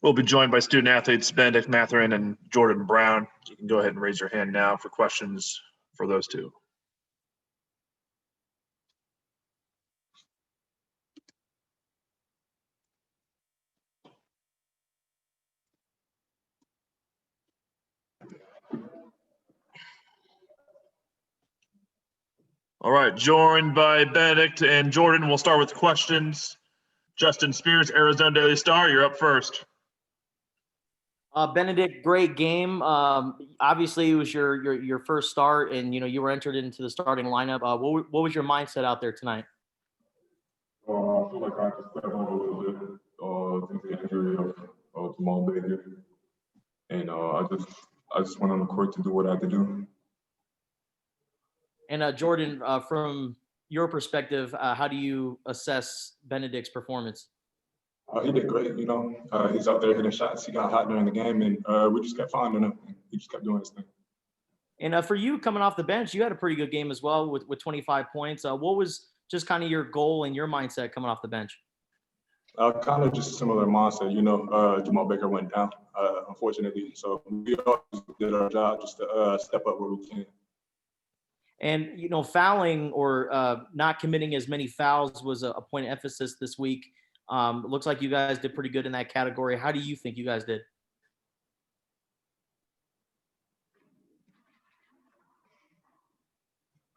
We'll be joined by student athletes Benedict Matherin and Jordan Brown. You can go ahead and raise your hand now for questions for those two. All right, joined by Benedict and Jordan. We'll start with questions. Justin Spears, Arizona Daily Star, you're up first. Benedict, great game. Obviously, it was your first start, and you were entered into the starting lineup. What was your mindset out there tonight? I feel like I just stepped on a little bit due to the injury of Jamal Baker, and I just went on the court to do what I had to do. And Jordan, from your perspective, how do you assess Benedict's performance? He did great. He's out there hitting shots. He got hot during the game, and we just kept finding him. He just kept doing his thing. And for you coming off the bench, you had a pretty good game as well with 25 points. What was just kind of your goal and your mindset coming off the bench? Kind of just a similar mindset. Jamal Baker went down, unfortunately. So we all did our job just to step up where we can. And, fouling or not committing as many fouls was a point of emphasis this week. It looks like you guys did pretty good in that category. How do you think you guys did?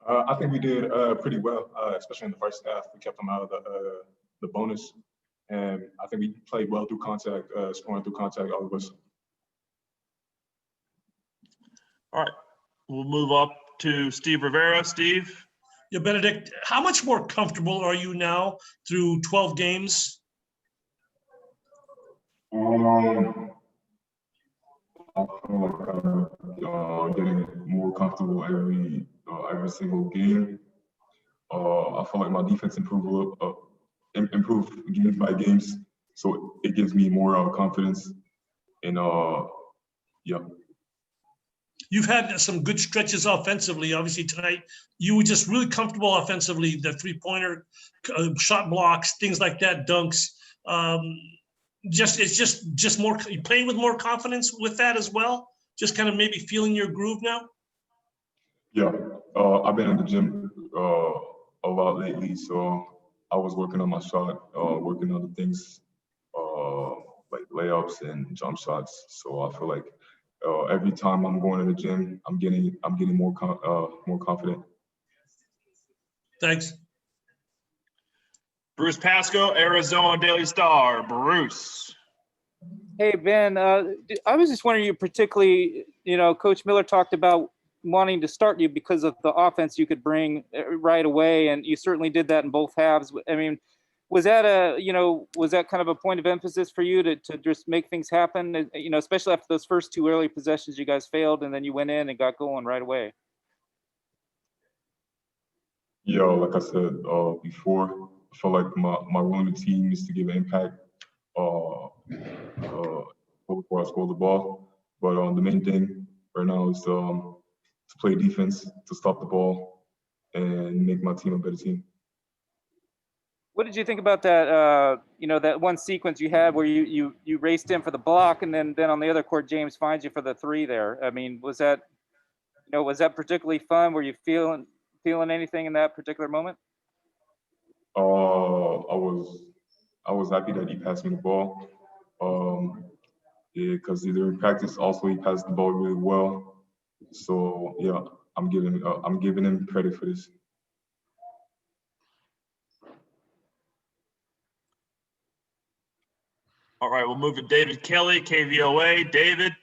I think we did pretty well, especially in the first half. We kept them out of the bonus. And I think we played well through contact, scoring through contact, all of us. All right, we'll move up to Steve Rivera. Steve? Yeah, Benedict, how much more comfortable are you now through 12 games? I feel like I'm getting more comfortable every single game. I feel like my defense improved games by games, so it gives me more confidence. And yeah. You've had some good stretches offensively. Obviously tonight, you were just really comfortable offensively. The three-pointer, shot blocks, things like that, dunks. It's just more playing with more confidence with that as well. Just kind of maybe feeling your groove now. Yeah, I've been in the gym a lot lately, so I was working on my shot, working on the things like layups and jump shots. So I feel like every time I'm going to the gym, I'm getting more confident. Thanks. Bruce Pasco, Arizona Daily Star. Bruce. Hey, Ben, I was just wondering, you particularly, Coach Miller talked about wanting to start you because of the offense you could bring right away, and you certainly did that in both halves. I mean, was that kind of a point of emphasis for you to just make things happen, especially after those first two early possessions you guys failed, and then you went in and got going right away? Yeah, like I said before, I feel like my role in the team is to give impact before I score the ball. But the main thing right now is to play defense, to stop the ball, and make my team a better team. What did you think about that? That one sequence you had where you raced in for the block, and then on the other court, James finds you for the three there. I mean, was that particularly fun? Were you feeling anything in that particular moment? I was happy that he passed me the ball. Yeah, because during practice also he passed the ball really well. So yeah, I'm giving him credit for this. All right, we'll move to David Kelly, KVOA. David.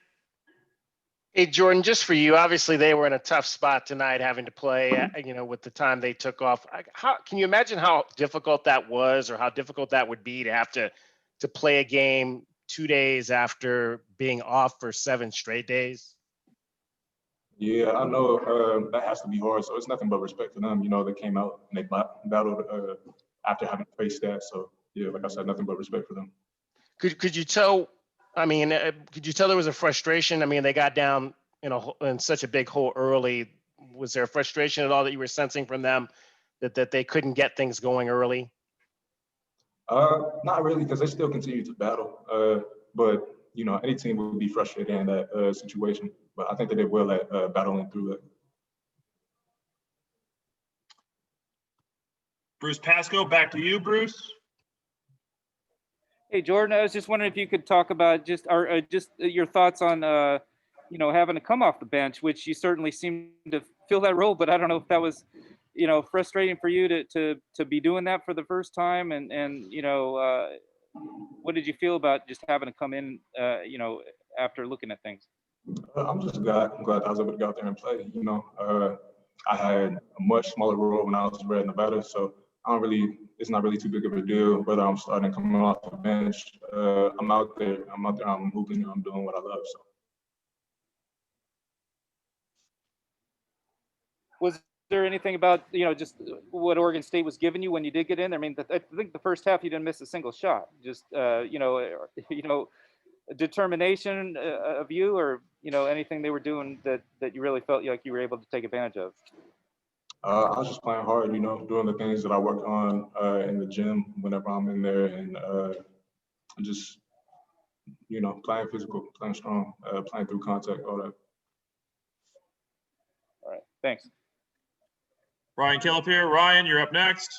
Hey, Jordan, just for you, obviously they were in a tough spot tonight having to play, with the time they took off. How can you imagine how difficult that was, or how difficult that would be to have to play a game 2 days after being off for 7 straight days? Yeah, I know that has to be hard. So it's nothing but respect for them. They came out and they battled after having faced that. So yeah, like I said, nothing but respect for them. Could you tell? I mean, could you tell there was a frustration? I mean, they got down in such a big hole early. Was there a frustration at all that you were sensing from them that they couldn't get things going early? Not really, because they still continue to battle. But any team would be frustrated in that situation. But I think they did well at battling through it. Bruce Pascoe, back to you, Bruce. Hey, Jordan, I was just wondering if you could talk about just your thoughts on, having to come off the bench, which you certainly seem to fill that role, but I don't know if that was, frustrating for you to be doing that for the first time. And what did you feel about just having to come in, after looking at things? I'm just glad. I'm glad I was able to go out there and play. I had a much smaller role when I was Red Nevada, so it's not really too big of a deal whether I'm starting coming off the bench. I'm out there. I'm hooping. I'm doing what I love. So. Was there anything about, just what Oregon State was giving you when you did get in? I mean, I think the first half you didn't miss a single shot. Just, determination of you, or anything they were doing that you really felt like you were able to take advantage of? I was just playing hard, doing the things that I work on in the gym whenever I'm in there, and just, playing physical, playing strong, playing through contact, all that. All right, thanks. Ryan Killip here. Ryan, you're up next.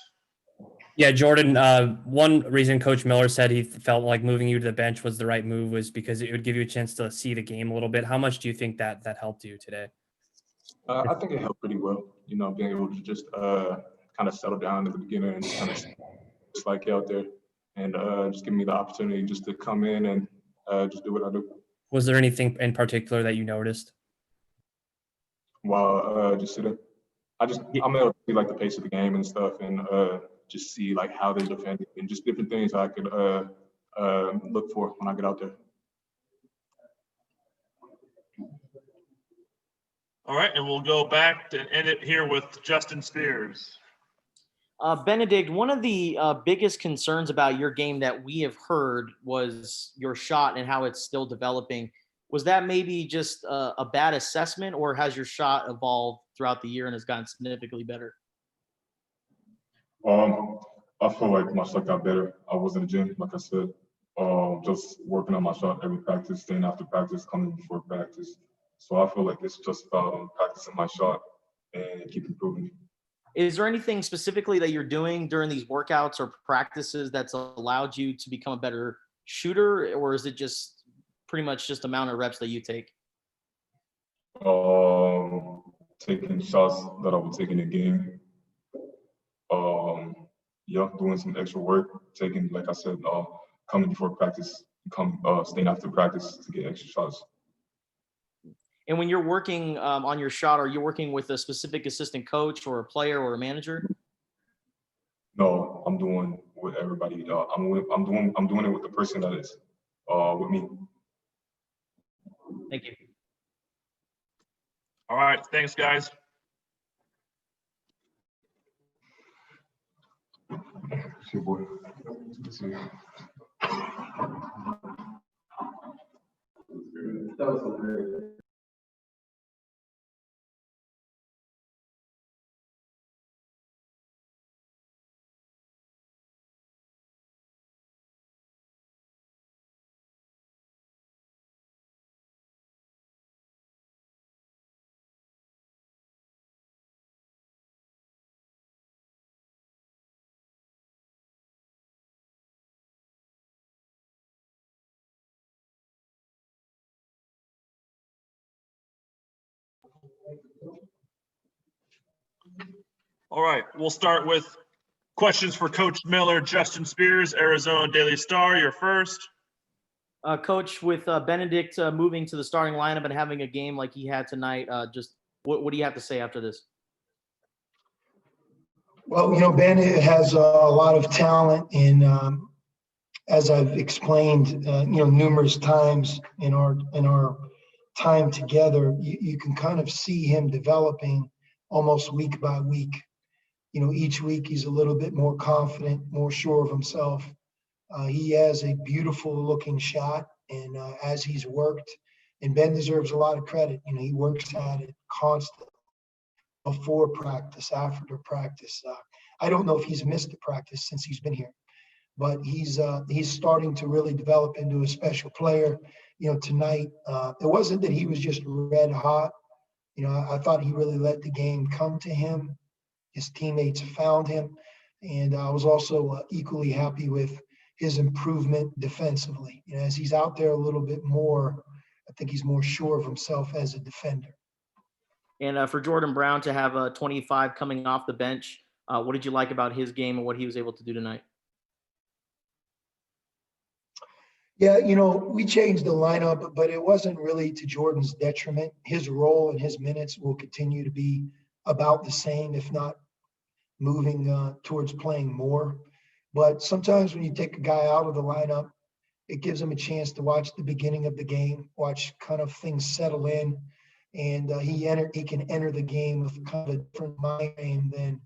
Yeah, Jordan, one reason Coach Miller said he felt like moving you to the bench was the right move was because it would give you a chance to see the game a little bit. How much do you think that helped you today? I think it helped pretty well, being able to just kind of settle down at the beginning and kind of just like out there, and just give me the opportunity just to come in and just do what I do. Was there anything in particular that you noticed? While just sitting, I'm able to see like the pace of the game and stuff, and just see like how they defend it, and just different things I could look for when I get out there. All right, and we'll go back to end it here with Justin Spears. Benedict, one of the biggest concerns about your game that we have heard was your shot and how it's still developing. Was that maybe just a bad assessment, or has your shot evolved throughout the year and has gotten significantly better? I feel like my shot got better. I was in the gym, like I said, just working on my shot every practice, staying after practice, coming before practice. So I feel like it's just about practicing my shot and keep improving. Is there anything specifically that you're doing during these workouts or practices that's allowed you to become a better shooter, or is it just pretty much just the amount of reps that you take? Taking shots that I would take in a game. Doing some extra work, taking, like I said, coming before practice, staying after practice to get extra shots. And when you're working on your shot, are you working with a specific assistant coach or a player or a manager? No, I'm doing with everybody. I'm doing it with the person that is with me. Thank you. All right, thanks, guys. See, boy. See. That was great. All right, we'll start with questions for Coach Miller. Justin Spears, Arizona Daily Star, you're first. Coach, with Benedict moving to the starting lineup and having a game like he had tonight, just what do you have to say after this? Well, Ben has a lot of talent, and as I've explained, numerous times in our time together, you can kind of see him developing almost week by week. Each week he's a little bit more confident, more sure of himself. He has a beautiful looking shot, and as he's worked, and Ben deserves a lot of credit. He works at it constantly, before practice, after practice. I don't know if he's missed a practice since he's been here, but he's starting to really develop into a special player. tonight, it wasn't that he was just red hot. I thought he really let the game come to him. His teammates found him. And I was also equally happy with his improvement defensively. As he's out there a little bit more, I think he's more sure of himself as a defender. And for Jordan Brown to have 25 coming off the bench, what did you like about his game and what he was able to do tonight? Yeah, we changed the lineup, but it wasn't really to Jordan's detriment. His role and his minutes will continue to be about the same, if not moving towards playing more. But sometimes when you take a guy out of the lineup, it gives him a chance to watch the beginning of the game, watch kind of things settle in, and he can enter the game with kind of a different mind frame than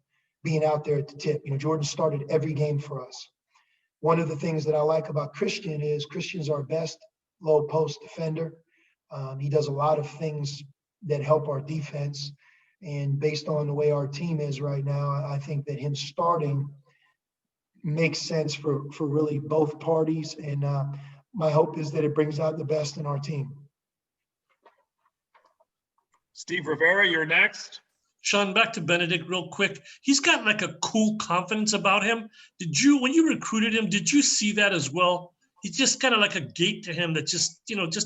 being out there at the tip. Jordan started every game for us. One of the things that I like about Christian is Christian's our best low post defender. He does a lot of things that help our defense. And based on the way our team is right now, I think that him starting makes sense for really both parties. And my hope is that it brings out the best in our team. Steve Rivera, you're next. Sean, back to Benedict real quick. He's got like a cool confidence about him. When you recruited him, did you see that as well? He's just kind of like a gate to him that just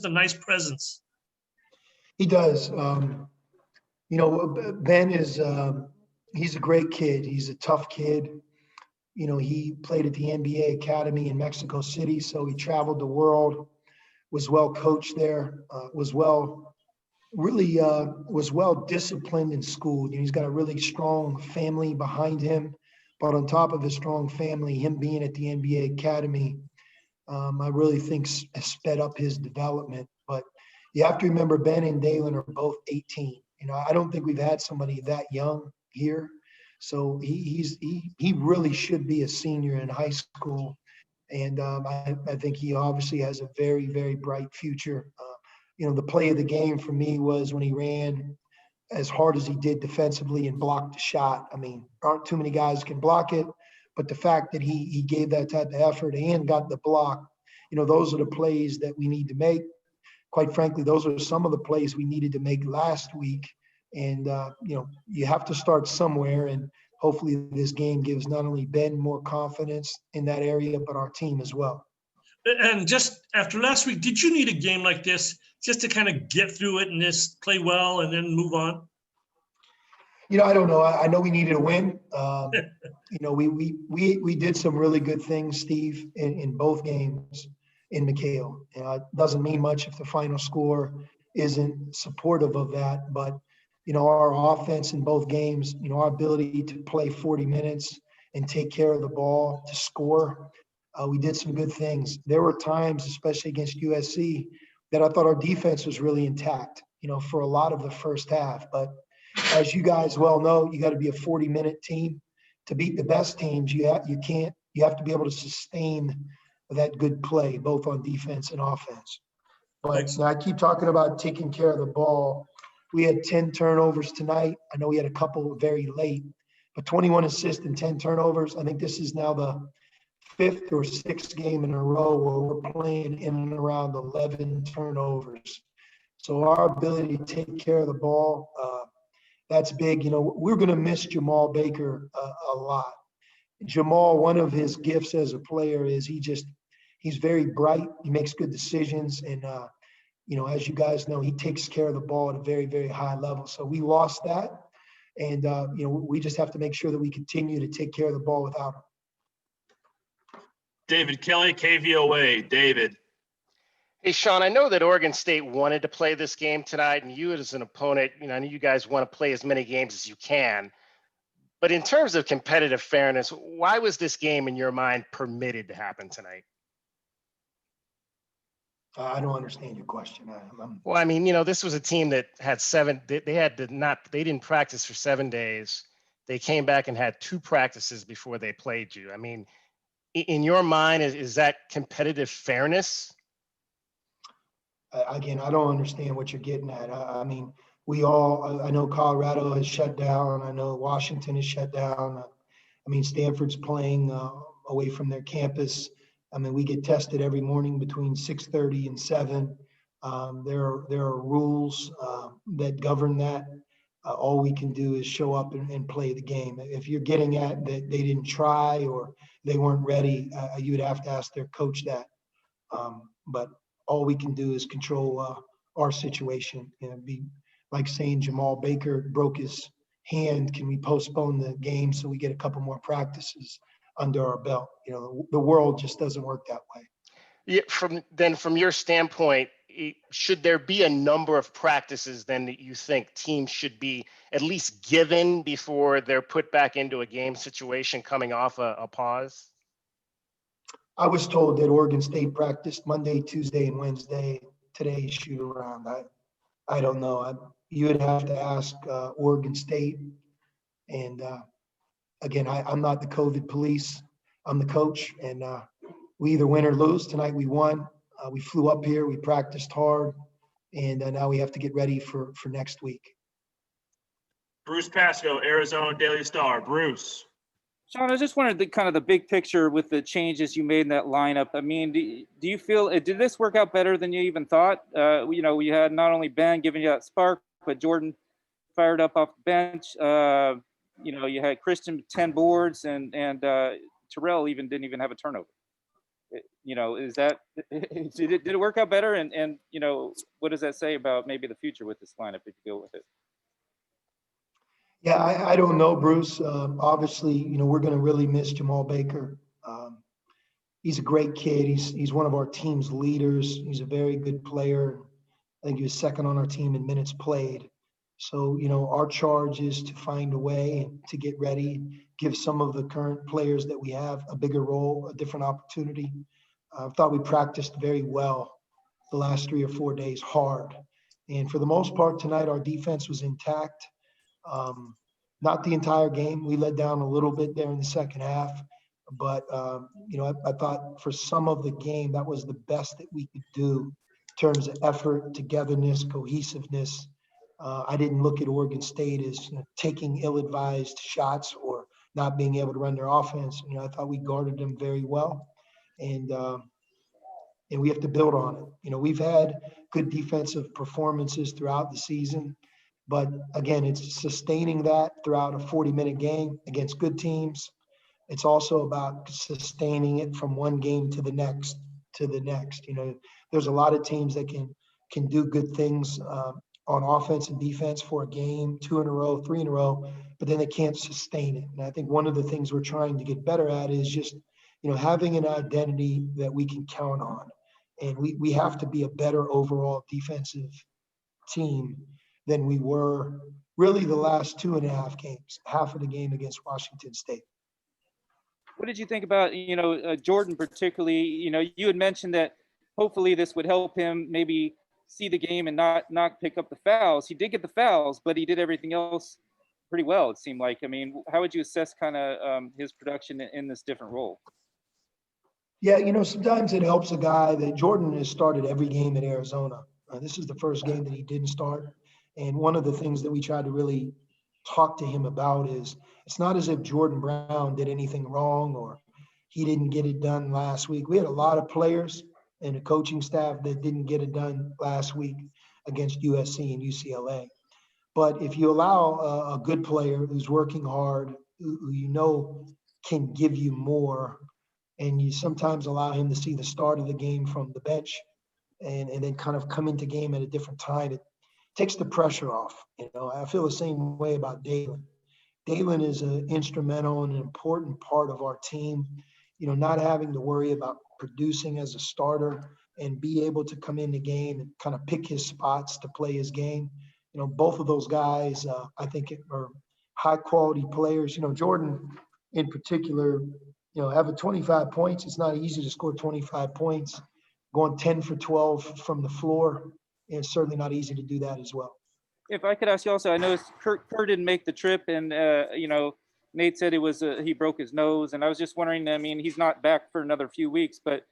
a nice presence. He does. Ben is, he's a great kid. He's a tough kid. He played at the NBA Academy in Mexico City, so he traveled the world, was well coached there, was well disciplined in school. He's got a really strong family behind him, but on top of his strong family, him being at the NBA Academy, I really think has sped up his development. But you have to remember Ben and Dalen are both 18. I don't think we've had somebody that young here. So he really should be a senior in high school. And I think he obviously has a very, very bright future. The play of the game for me was when he ran as hard as he did defensively and blocked the shot. Aren't too many guys can block it, but the fact that he gave that type of effort and got the block, those are the plays that we need to make. Quite frankly, those are some of the plays we needed to make last week. And, you have to start somewhere. And hopefully this game gives not only Ben more confidence in that area, but our team as well. And just after last week, did you need a game like this just to kind of get through it and just play well and then move on? I don't know. I know we needed a win. We did some really good things, Steve, in both games in McHale. It doesn't mean much if the final score isn't supportive of that, but our offense in both games, our ability to play 40 minutes and take care of the ball, to score, we did some good things. There were times, especially against USC, that I thought our defense was really intact, for a lot of the first half. But as you guys well know, you got to be a 40-minute team. To beat the best teams, you have to be able to sustain that good play, both on defense and offense. But I keep talking about taking care of the ball. We had 10 turnovers tonight. I know we had a couple very late, but 21 assists and 10 turnovers. I think this is now the 5th or 6th game in a row where we're playing in and around 11 turnovers. So our ability to take care of the ball, that's big. We're going to miss Jamal Baker a lot. Jamal, one of his gifts as a player is he's very bright. He makes good decisions. And, as you guys know, he takes care of the ball at a very, very high level. So we lost that. And, we just have to make sure that we continue to take care of the ball without him. David Kelly, KVOA. David. Hey, Sean, I know that Oregon State wanted to play this game tonight, and you as an opponent, I know you guys want to play as many games as you can. But in terms of competitive fairness, why was this game, in your mind, permitted to happen tonight? I don't understand your question. Well, this was a team that had they didn't practice for 7 days. They came back and had 2 practices before they played you. In your mind, is that competitive fairness? Again, I don't understand what you're getting at. I know Colorado has shut down. I know Washington is shut down. Stanford's playing away from their campus. We get tested every morning between 6:30 and 7. There are rules that govern that. All we can do is show up and play the game. If you're getting at that they didn't try or they weren't ready, you would have to ask their coach that. But all we can do is control our situation. Be like saying Jamal Baker broke his hand. Can we postpone the game so we get a couple more practices under our belt? The world just doesn't work that way. Yeah, from your standpoint, should there be a number of practices then that you think teams should be at least given before they're put back into a game situation coming off a pause? I was told that Oregon State practiced Monday, Tuesday, and Wednesday. Today, shoot around. I don't know. You would have to ask Oregon State. And again, I'm not the COVID police. I'm the coach, and we either win or lose. Tonight we won. We flew up here. We practiced hard, and now we have to get ready for next week. Bruce Pascoe, Arizona Daily Star. Bruce. Sean, I just wondered the big picture with the changes you made in that lineup. I mean, do you feel did this work out better than you even thought? We had not only Ben giving you that spark, but Jordan fired up off the bench. You had Christian with 10 boards, and Terrell didn't even have a turnover. Is that did it work out better? And what does that say about maybe the future with this lineup if you go with it? Yeah, I don't know, Bruce. Obviously, we're going to really miss Jamal Baker. He's a great kid. He's one of our team's leaders. He's a very good player. I think he was second on our team in minutes played. So, our charge is to find a way to get ready, give some of the current players that we have a bigger role, a different opportunity. I thought we practiced very well the last 3 or 4 days, hard. And for the most part tonight, our defense was intact. Not the entire game. We let down a little bit there in the second half. But, I thought for some of the game, that was the best that we could do in terms of effort, togetherness, cohesiveness. I didn't look at Oregon State as taking ill-advised shots or not being able to run their offense. I thought we guarded them very well. And we have to build on it. We've had good defensive performances throughout the season. But again, it's sustaining that throughout a 40-minute game against good teams. It's also about sustaining it from one game to the next. There's a lot of teams that can do good things on offense and defense for a game, 2 in a row, 3 in a row, but then they can't sustain it. And I think one of the things we're trying to get better at is just, having an identity that we can count on. And we have to be a better overall defensive team than we were really the last 2.5 games, half of the game against Washington State. What did you think about, Jordan particularly? You had mentioned that hopefully this would help him maybe see the game and not pick up the fouls. He did get the fouls, but he did everything else pretty well, it seemed like. I mean, how would you assess his production in this different role? Yeah, sometimes it helps a guy that Jordan has started every game at Arizona. This is the first game that he didn't start. And one of the things that we tried to really talk to him about is it's not as if Jordan Brown did anything wrong or he didn't get it done last week. We had a lot of players and a coaching staff that didn't get it done last week against USC and UCLA. But if you allow a good player who's working hard, who can give you more, and you sometimes allow him to see the start of the game from the bench and then kind of come into game at a different time, it takes the pressure off. I feel the same way about Dalen. Dalen is an instrumental and an important part of our team, not having to worry about producing as a starter and be able to come in the game and kind of pick his spots to play his game. Both of those guys, I think are high quality players. Jordan in particular, having 25 points, it's not easy to score 25 points. Going 10 for 12 from the floor, it's certainly not easy to do that as well. If I could ask you also, I know Kerr didn't make the trip, and Nate said it was he broke his nose, and I was just wondering. I mean, he's not back for another few weeks, but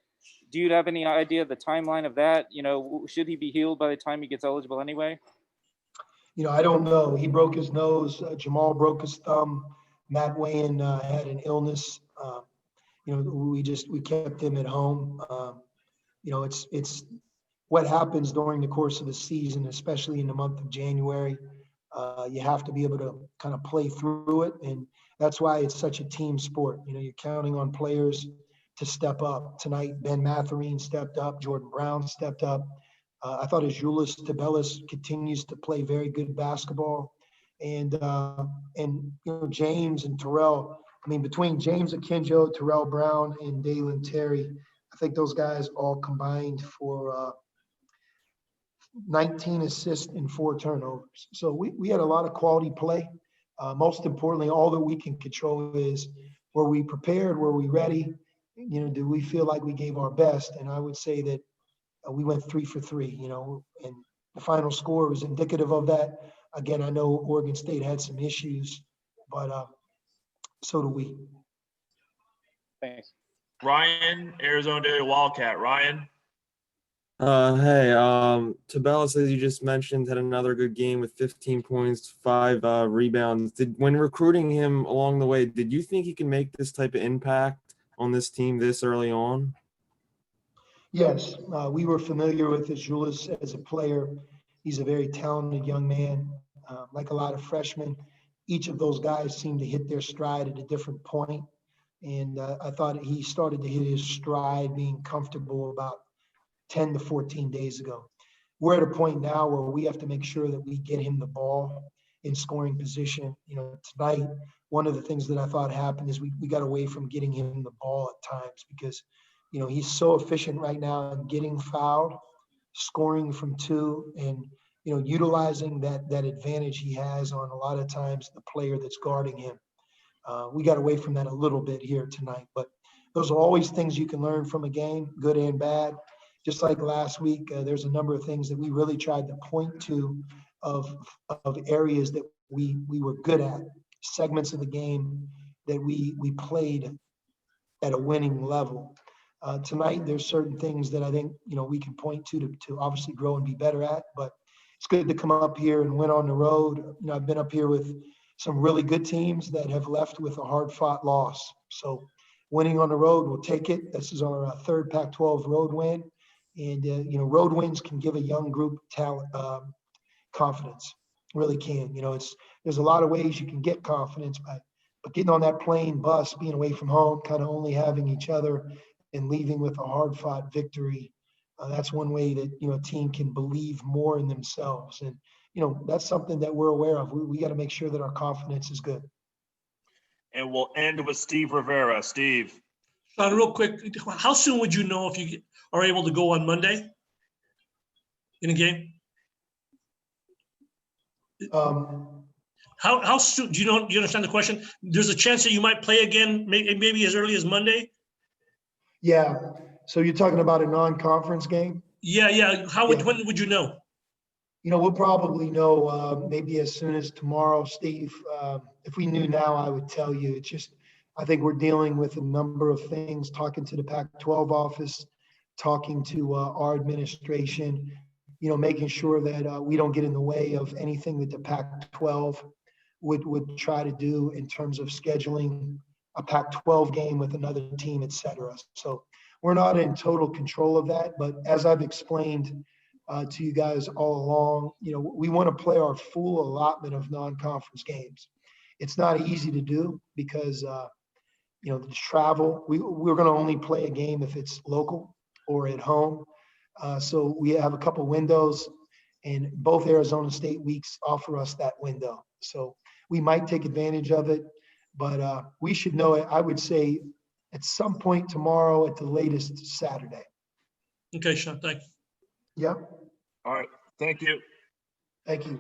do you have any idea of the timeline of that? Should he be healed by the time he gets eligible anyway? I don't know. He broke his nose. Jamal broke his thumb. Matt Wayne had an illness. We kept him at home. It's what happens during the course of the season, especially in the month of January. You have to be able to kind of play through it. And that's why it's such a team sport. You know, you're counting on players to step up. Tonight, Ben Mathurin stepped up. Jordan Brown stepped up. I thought Azuolas Tubelis continues to play very good basketball. And you know, James and Terrell, I mean, between James Akinjo, Terrell Brown, and Dalen Terry, I think those guys all combined for 19 assists and 4 turnovers. So we had a lot of quality play. Most importantly, all that we can control is, were we prepared? Were we ready? You know, do we feel like we gave our best? And I would say that we went 3 for 3, you know, and the final score was indicative of that. Again, I know Oregon State had some issues, but so do we. Thanks. Ryan, Arizona Daily Wildcat. Ryan. Hey, Tubelis, as you just mentioned, had another good game with 15 points, 5 rebounds. When recruiting him along the way, did you think he can make this type of impact on this team this early on? Yes, we were familiar with Azuolas as a player. He's a very talented young man. Like a lot of freshmen, each of those guys seemed to hit their stride at a different point. And I thought he started to hit his stride being comfortable about 10 to 14 days ago. We're at a point now where we have to make sure that we get him the ball in scoring position. You know, tonight, one of the things that I thought happened is we got away from getting him the ball at times because, you know, he's so efficient right now in getting fouled, scoring from 2, and, you know, utilizing that advantage he has on a lot of times the player that's guarding him. We got away from that a little bit here tonight, but those are always things you can learn from a game, good and bad. Just like last week, there's a number of things that we really tried to point to of areas that we were good at, segments of the game that we played at a winning level. Tonight, there's certain things that I think, you know, we can point to obviously grow and be better at, but it's good to come up here and win on the road. You know, I've been up here with some really good teams that have left with a hard-fought loss. So winning on the road, we'll take it. This is our 3rd Pac-12 road win. And, you know, road wins can give a young group talent confidence, really can. You know, there's a lot of ways you can get confidence, but getting on that plane, bus, being away from home, kind of only having each other and leaving with a hard-fought victory, that's one way that, you know, a team can believe more in themselves. And, you know, that's something that we're aware of. We got to make sure that our confidence is good. And we'll end with Steve Rivera. Steve. Sean, real quick, how soon would you know if you are able to go on Monday in a game? How soon? Do you understand the question? There's a chance that you might play again, maybe as early as Monday. Yeah. So you're talking about a non-conference game? Yeah. When would you know? You know, we'll probably know maybe as soon as tomorrow, Steve. If we knew now, I would tell you. It's just, I think we're dealing with a number of things, talking to the Pac-12 office, talking to our administration, you know, making sure that we don't get in the way of anything that the Pac-12 would try to do in terms of scheduling a Pac-12 game with another team, et cetera. So we're not in total control of that, but as I've explained to you guys all along, you know, we want to play our full allotment of non-conference games. It's not easy to do because, you know, the travel, we're going to only play a game if it's local or at home. So we have a couple windows, and both Arizona State weeks offer us that window. So we might take advantage of it, but we should know it, I would say, at some point tomorrow, at the latest Saturday. Okay, Sean, thank you. Yep. All right. Thank you. Thank you.